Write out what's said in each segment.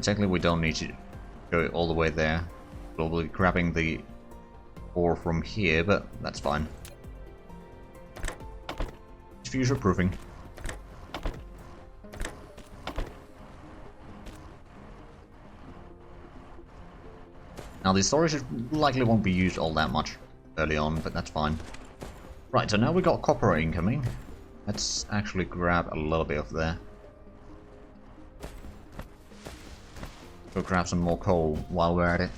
Technically we don't need to go all the way there. We'll be grabbing the ore from here, but that's fine. It's future proofing. Now the storage likely won't be used all that much early on, but that's fine. Right, so now we got copper incoming. Let's actually grab a little bit of there. Go grab some more coal while we're at it.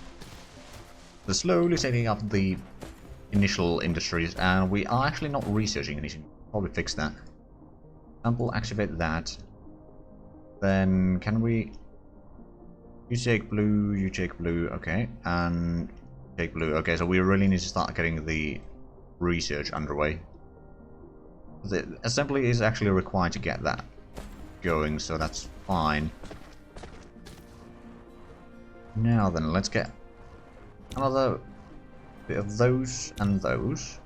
We're slowly setting up the initial industries, and we are actually not researching anything. Probably fix that. Example, activate that. Then can we... You take blue, okay, and take blue. Okay, so we really need to start getting the research underway. The assembly is actually required to get that going, so that's fine. Now then, let's get another bit of those and those.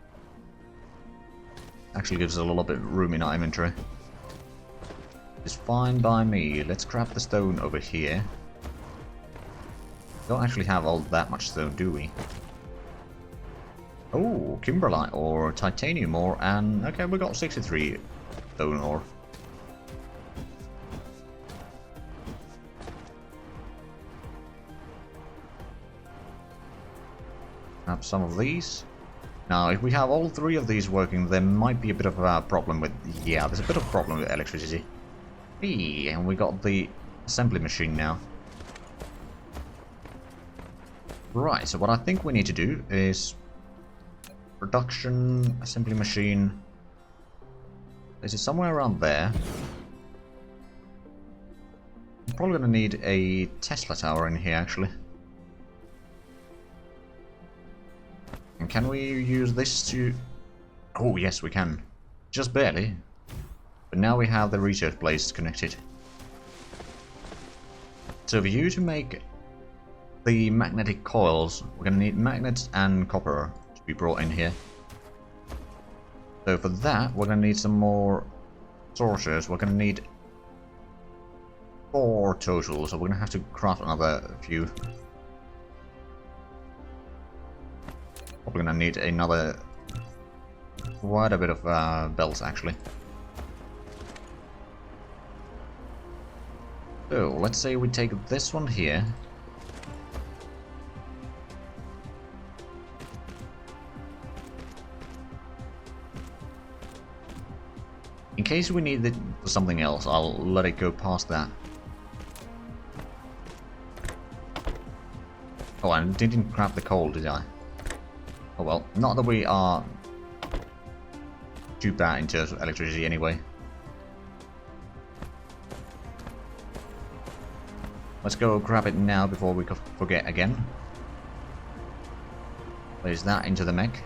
Actually gives us a little bit of room in our inventory. It's fine by me. Let's grab the stone over here. Don't actually have all that much stone, do we? Oh, kimberlite or titanium ore, and okay, we got 63 stone ore. Grab some of these. Now, if we have all three of these working, there might be a bit of a problem with... Yeah, there's a bit of a problem with electricity. Hey, and we got the assembly machine now. Right, so what I think we need to do is... Production, assembly machine... This is somewhere around there. I'm probably going to need a Tesla tower in here, actually. And can we use this to... Oh, yes, we can. Just barely. But now we have the research place connected. So for you to make the magnetic coils, we're going to need magnets and copper to be brought in here. So for that, we're going to need some more sources. We're going to need 4 total, so we're going to have to craft another few. Probably going to need another quite a bit of belts, actually. So let's say we take this one here. In case we need it for something else, I'll let it go past that. Oh, I didn't grab the coal, did I? Oh well, not that we are too bad in terms of electricity anyway. Let's go grab it now before we forget again. Place that into the mech.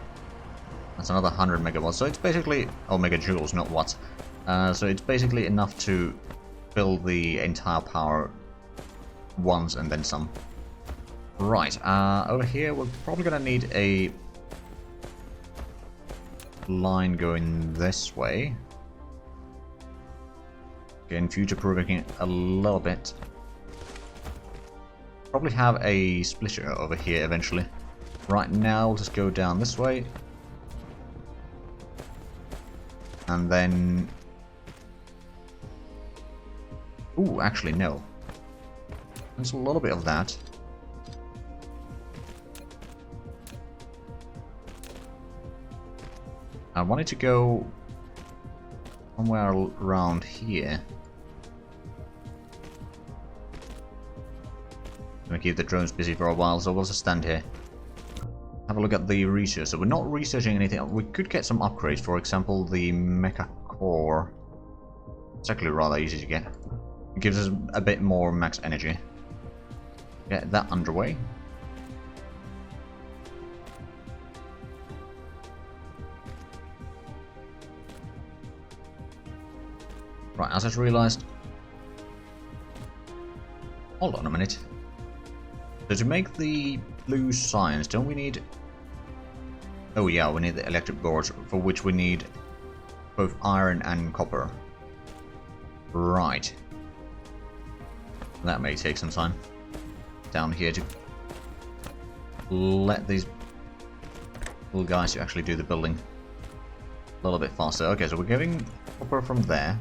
That's another 100 megawatts, so it's basically... Oh, megajoules, not watts. So it's basically enough to fill the entire power once and then some. Right, over here we're probably gonna need a line going this way. Again, future-proofing it a little bit. Probably have a splitter over here eventually. Right now, we'll just go down this way. And then... Ooh, actually, no. There's a little bit of that. I wanted to go somewhere around here. Gonna keep the drones busy for a while, so we'll just stand here. Have a look at the research. So we're not researching anything. We could get some upgrades, for example, the mecha core. It's actually rather easy to get. It gives us a bit more max energy. Get that underway. Right, I just realized... Hold on a minute. So to make the blue signs, don't we need... Oh yeah, we need the electric boards, for which we need both iron and copper. Right. That may take some time. Down here to let these little guys to actually do the building a little bit faster. Okay, so we're getting copper from there.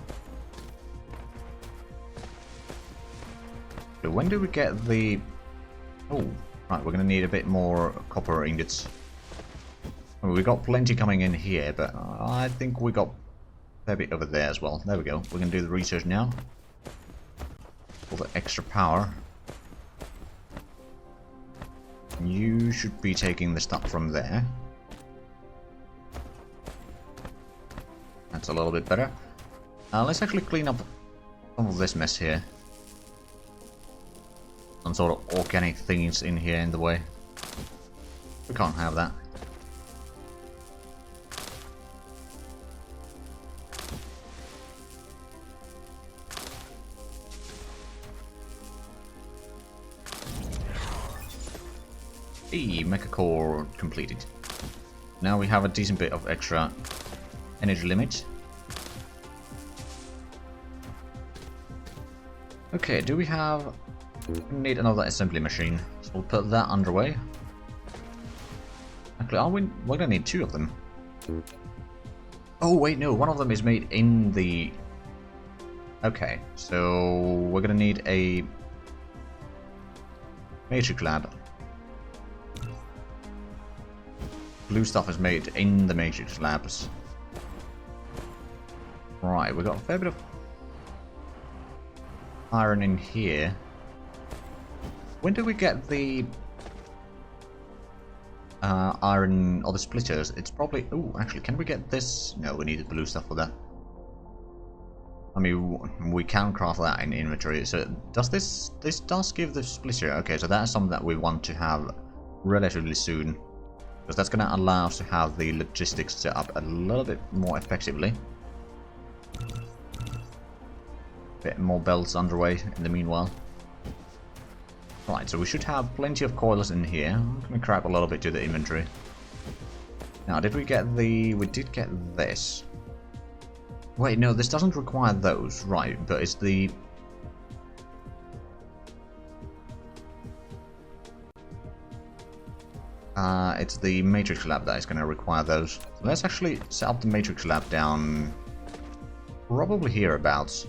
So when do we get the... Oh, right, we're going to need a bit more copper ingots. Well, we got plenty coming in here, but I think we got a fair bit over there as well. There we go. We're going to do the research now. For the extra power. You should be taking the stuff from there. That's a little bit better. Let's actually clean up some of this mess here. Some sort of organic things in here in the way. We can't have that. Hey, mecha core completed. Now we have a decent bit of extra energy limit. Okay, do we have... We need another assembly machine, so we'll put that underway. Actually, we're gonna need 2 of them. Oh wait, no, one of them is made in the... Okay, so we're gonna need a Matrix Lab. Blue stuff is made in the Matrix Labs. Right, we've got a fair bit of iron in here. When do we get the iron or the splitters? It's probably... Oh, actually, can we get this? No, we need the blue stuff for that. I mean, we can craft that in inventory. So does this does give the splitter? Okay, so that's something that we want to have relatively soon. Because that's going to allow us to have the logistics set up a little bit more effectively. Bit more belts underway in the meanwhile. Right, so we should have plenty of coils in here. I'm going to crap a little bit to the inventory. Now, did we get the... We did get this. Wait, no, this doesn't require those. Right, but it's the... it's the Matrix Lab that is going to require those. So let's actually set up the Matrix Lab down... Probably hereabouts.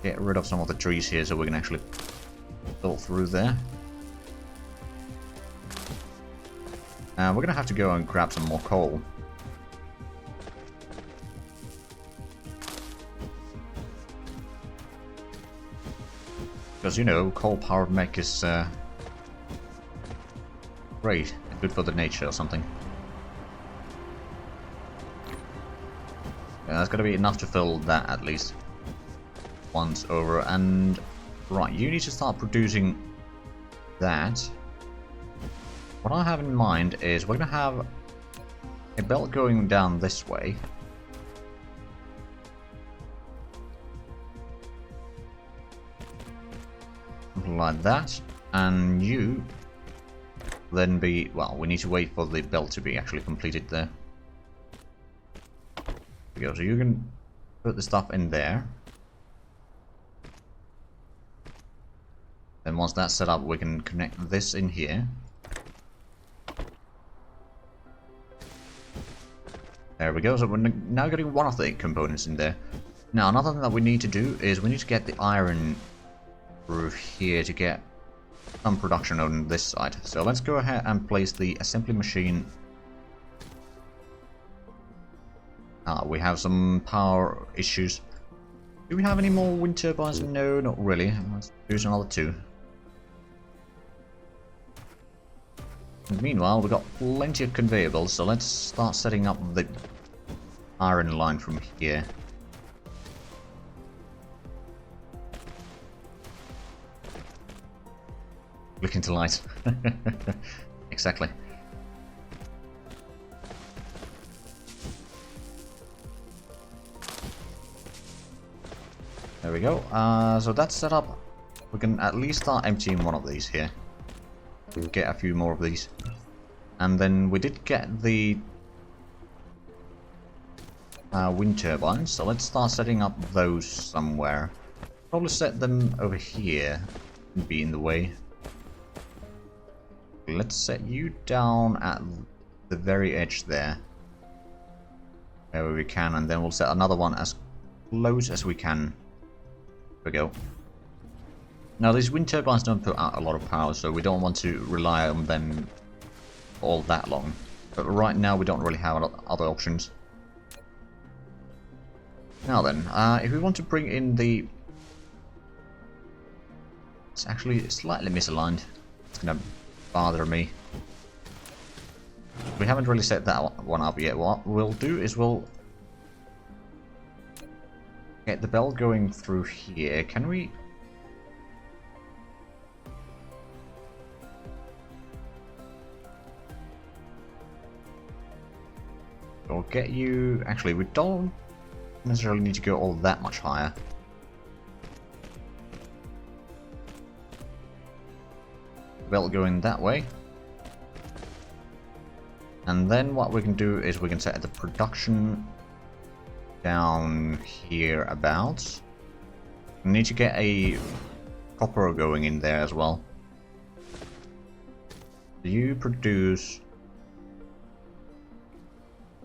Get rid of some of the trees here so we can actually build through there. We're going to have to go and grab some more coal. Because, you know, coal-powered mech is great and good for the nature or something. Yeah, that's going to be enough to fill that at least. Once over, and right, you need to start producing that. What I have in mind is we're gonna have a belt going down this way. Something like that, and you then be, well, we need to wait for the belt to be actually completed there. There we go, so you can put the stuff in there. Then once that's set up, we can connect this in here. There we go, so we're now getting one of the components in there. Now, another thing that we need to do is we need to get the iron through here to get some production on this side. So let's go ahead and place the assembly machine. We have some power issues. Do we have any more wind turbines? No, not really. Let's use another 2. And meanwhile, we've got plenty of conveyor belts, so let's start setting up the iron line from here. Look into light. Exactly. There we go. So that's set up. We can at least start emptying one of these here. We'll get a few more of these. And then we did get the wind turbines, so let's start setting up those somewhere. Probably set them over here and be in the way. Let's set you down at the very edge there, wherever we can, and then we'll set another one as close as we can. There we go. Now these wind turbines don't put out a lot of power, so we don't want to rely on them all that long. But right now we don't really have other options. Now then, if we want to bring in the... It's actually slightly misaligned. It's gonna bother me. We haven't really set that one up yet. What we'll do is we'll get the belt going through here. Can we... We'll get you... Actually, we don't necessarily need to go all that much higher. Belt going that way. And then what we can do is we can set the production down here about. We need to get a copper going in there as well. Do you produce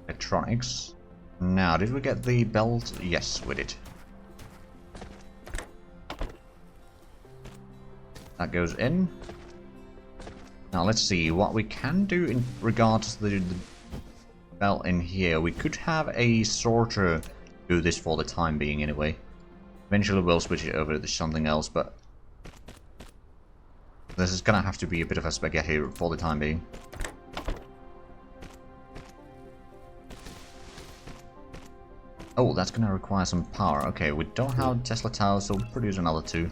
electronics? Now, did we get the belt? Yes, we did. That goes in. Now let's see what we can do in regards to the belt in here. We could have a sorter do this for the time being anyway. Eventually we'll switch it over to something else, but this is gonna have to be a bit of a spaghetti for the time being. Oh, that's gonna require some power. Okay, we don't have Tesla towers, so we'll produce another two.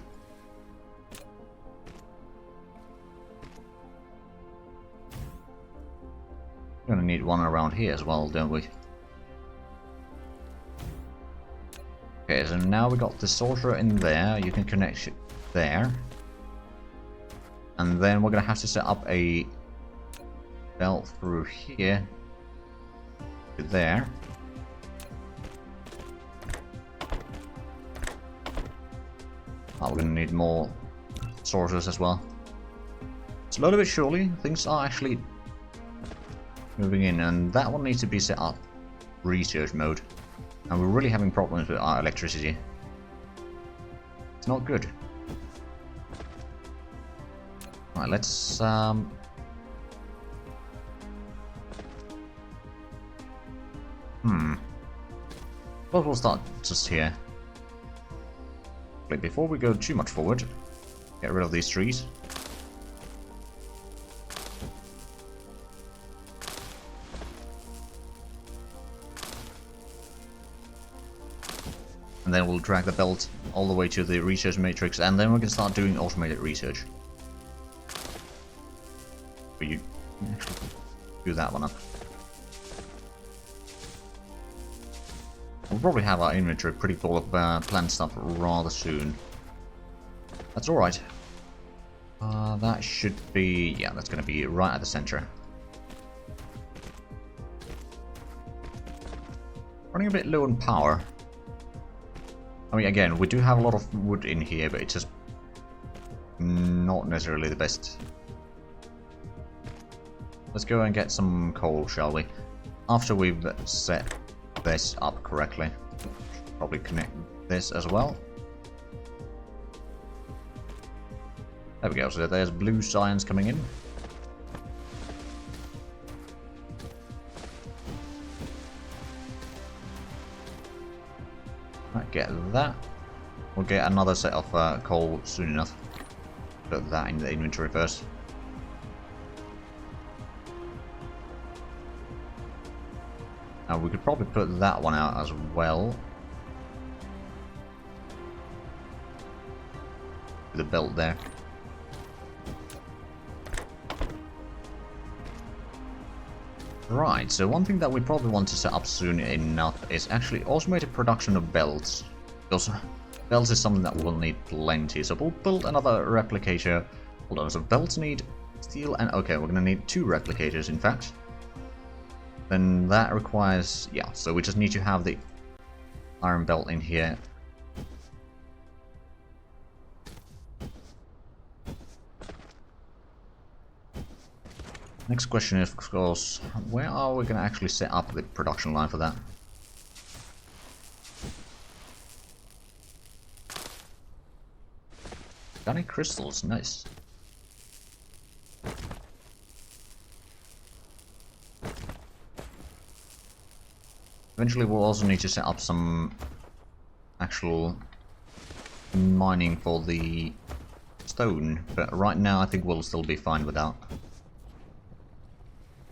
We're gonna need one around here as well, don't we? Okay, so now we got the sorter in there. You can connect it there. And then we're gonna have to set up a belt through here to there. Oh, we're gonna need more sorters as well. Slowly but surely, things are actually moving in, and that one needs to be set up research mode. And we're really having problems with our electricity. It's not good. Right, let's Well, we'll start just here. Wait, before we go too much forward, get rid of these trees. And then we'll drag the belt all the way to the research matrix, and then we can start doing automated research. But you actually do that one up. We'll probably have our inventory pretty full of plant stuff rather soon. That's alright. That should be... yeah, that's going to be right at the center. Running a bit low on power. I mean, again, we do have a lot of wood in here, but it's just not necessarily the best. Let's go and get some coal, shall we? After we've set this up correctly. Probably connect this as well. There we go, so there's blue science coming in. Right, get that. We'll get another set of coal soon enough. Put that in the inventory first. Now we could probably put that one out as well. The belt there. Right, so one thing that we probably want to set up soon enough is actually automated production of belts. Because belts is something that we'll need plenty, so we'll build another replicator. Hold on, so belts need steel and... okay, we're gonna need 2 replicators in fact. Then that requires, yeah, so we just need to have the iron belt in here. Next question is, of course, where are we going to actually set up the production line for that? Got any crystals? Nice. Eventually we'll also need to set up some actual mining for the stone, but right now I think we'll still be fine without.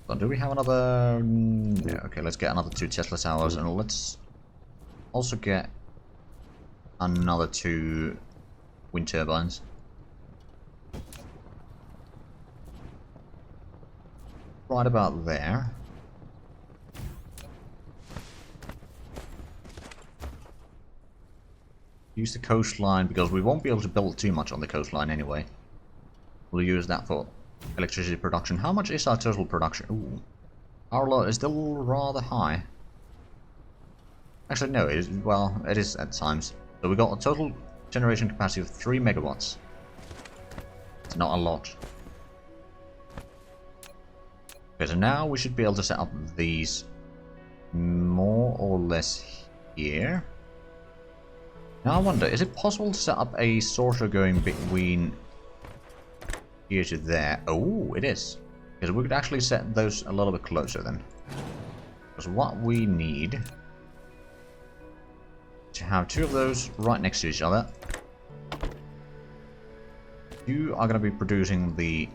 So do we have another... Yeah, okay, let's get another 2 Tesla towers, and let's also get another 2 wind turbines. Right about there. Use the coastline, because we won't be able to build too much on the coastline anyway. We'll use that for electricity production. How much is our total production? Ooh. Our load is still rather high. Actually, no, it is, well, it is at times. So we got a total generation capacity of 3 megawatts. It's not a lot. Okay, so now we should be able to set up these more or less here. Now I wonder, is it possible to set up a sorter going between here to there? Oh, it is. Because we could actually set those a little bit closer then. Because what we need to have 2 of those right next to each other. You are going to be producing the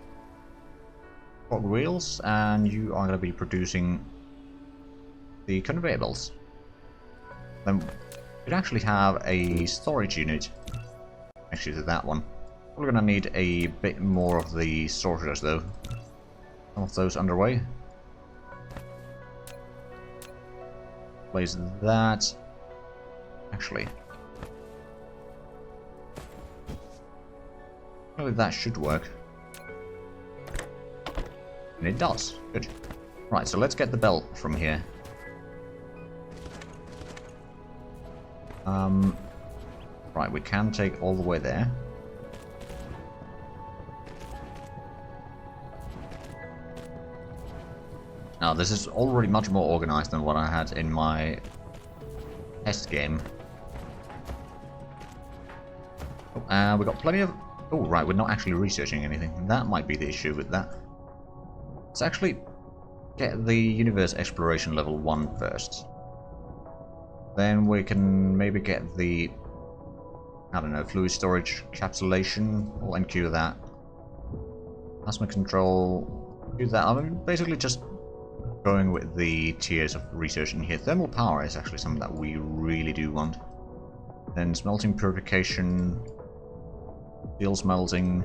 cog wheels, and you are going to be producing the conveyor belts. Then we'd actually have a storage unit next to that one. We're going to need a bit more of the sorters though. Some of those underway. Place that. Actually, really that should work. And it does. Good. Right, so let's get the belt from here. Right, we can take all the way there. Now, this is already much more organized than what I had in my test game. Oh, we got plenty of... Oh, right, we're not actually researching anything. That might be the issue with that. Let's actually get the universe exploration level 1 first. Then we can maybe get the... I don't know, fluid storage capsulation. We'll NQ that. Plasma control. Do that. I'm basically just going with the tiers of research in here. Thermal power is actually something that we really do want. Then smelting purification. Steel smelting.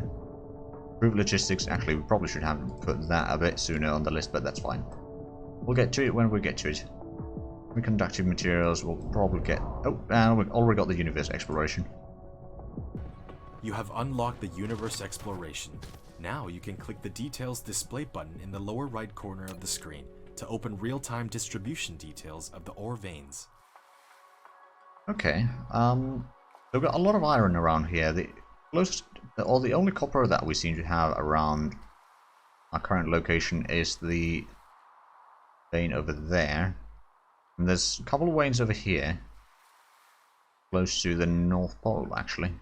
Improved logistics. Actually, we probably should have put that a bit sooner on the list, but that's fine. We'll get to it when we get to it. Reconductive materials, we'll probably get... Oh, and we've already got the universe exploration. You have unlocked the universe exploration. Now you can click the details display button in the lower right corner of the screen to open real-time distribution details of the ore veins. Okay, we've got a lot of iron around here. The closest, or the only copper that we seem to have around our current location is the vein over there. And there's a couple of veins over here, close to the North Pole, actually.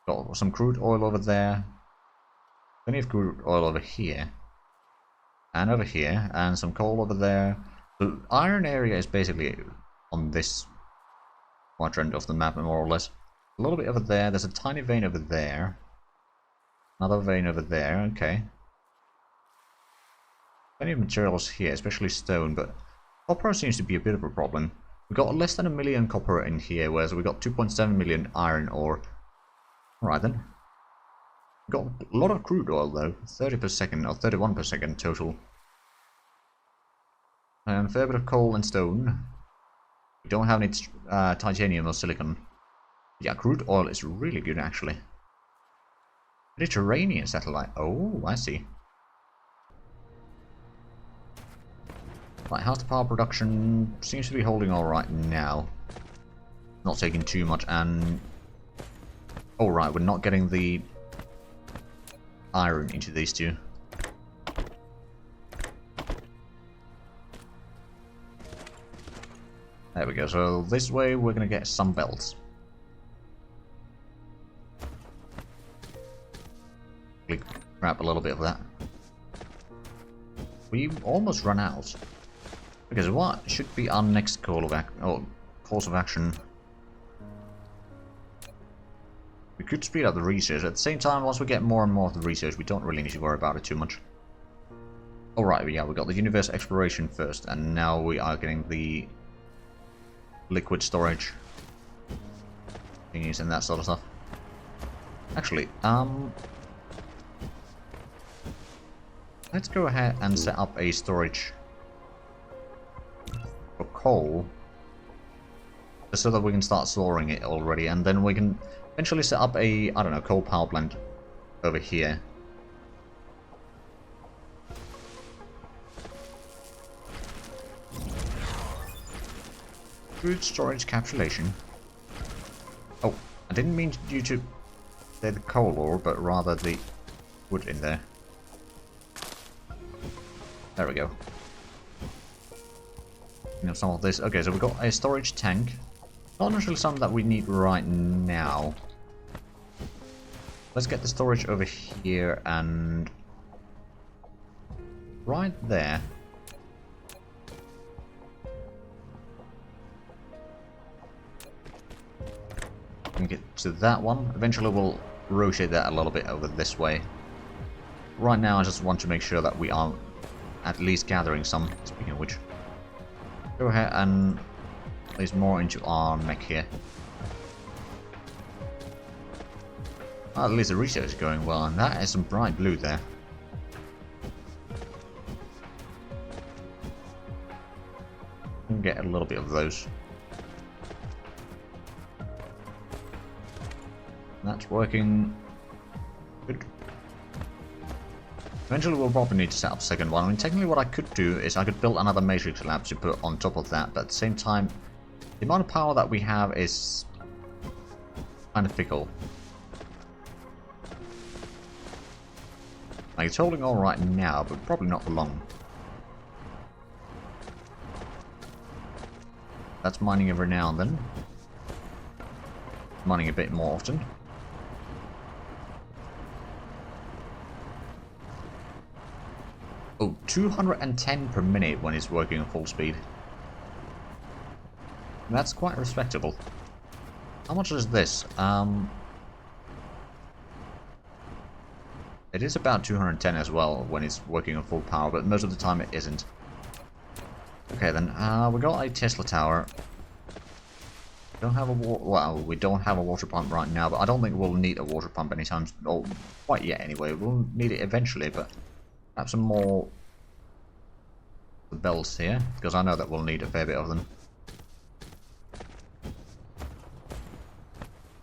Got some crude oil over there. Plenty of crude oil over here. And over here. And some coal over there. The iron area is basically on this quadrant of the map, more or less. A little bit over there. There's a tiny vein over there. Another vein over there. Okay. Plenty of materials here, especially stone, but copper seems to be a bit of a problem. We got less than 1 million copper in here, whereas we got 2.7 million iron ore. Alright then. We got a lot of crude oil though, 30 per second, or 31 per second total. And a fair bit of coal and stone. We don't have any titanium or silicon. Yeah, crude oil is really good actually. Mediterranean satellite. Oh, I see. Right, how's the power production? Seems to be holding alright now. Not taking too much, and... oh right, we're not getting the iron into these two. There we go, so this way we're gonna get some belts. Grab a little bit of that. We almost run out. Because what should be our next course of action? We could speed up the research. At the same time, once we get more and more of the research, we don't really need to worry about it too much. Alright, yeah, we got the universe exploration first, and now we are getting the liquid storage thingies and that sort of stuff. Actually, let's go ahead and set up a storage for coal, just so that we can start storing it already, and then we can eventually set up a, I don't know, coal power plant over here. Food storage capsulation. Oh, I didn't mean you to say the coal ore, but rather the wood in there. There we go. You know, some of this. Okay, so we've got a storage tank. Not necessarily something that we need right now. Let's get the storage over here and right there. We can get to that one. Eventually we'll rotate that a little bit over this way. Right now I just want to make sure that we are at least gathering some. Speaking of which, go ahead and place more into our mech here. Well, at least the research is going well, and that is some bright blue there. We can get a little bit of those. That's working good. Eventually we'll probably need to set up a second one. I mean, technically what I could do is I could build another matrix lab to put on top of that, but at the same time, the amount of power that we have is kind of fickle. Like, it's holding all right now, but probably not for long. That's mining every now and then. Mining a bit more often. Oh, 210 per minute when it's working at full speed. That's quite respectable. How much is this? It is about 210 as well when it's working on full power, but most of the time it isn't. Okay then, we got a Tesla tower. Don't have a well, we don't have a water pump right now, but I don't think we'll need a water pump anytime, or quite yet anyway. We'll need it eventually, but have some more bells here, because I know that we'll need a fair bit of them.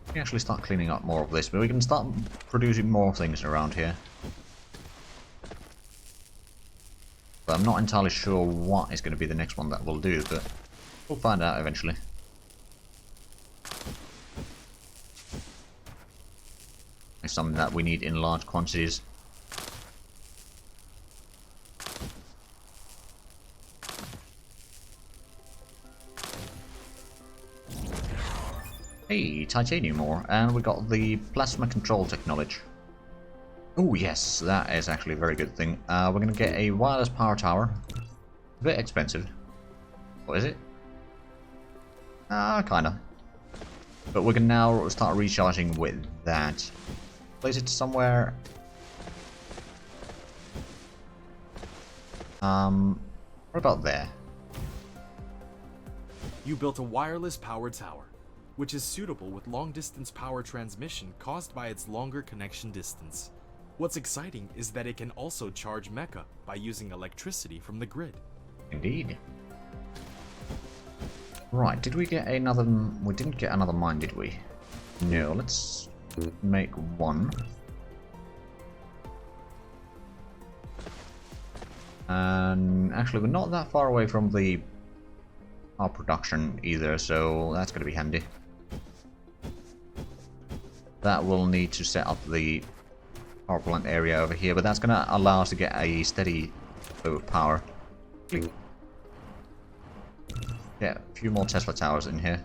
We can actually start cleaning up more of this, but we can start producing more things around here. But I'm not entirely sure what is going to be the next one that we'll do, but we'll find out eventually. It's something that we need in large quantities. Hey, titanium ore, and we got the plasma control technology. Oh yes, that is actually a very good thing. We're going to get a wireless power tower. A bit expensive. What is it? Kinda. But we can now start recharging with that. Place it somewhere. What about there? You built a wireless power tower, which is suitable with long-distance power transmission caused by its longer connection distance. What's exciting is that it can also charge mecha by using electricity from the grid. Indeed. Right, did we get another... we didn't get another mine, did we? No, let's make one. And actually, we're not that far away from the power production either, so that's going to be handy. That will need to set up the power plant area over here, but that's going to allow us to get a steady flow of power. Yeah, a few more Tesla towers in here.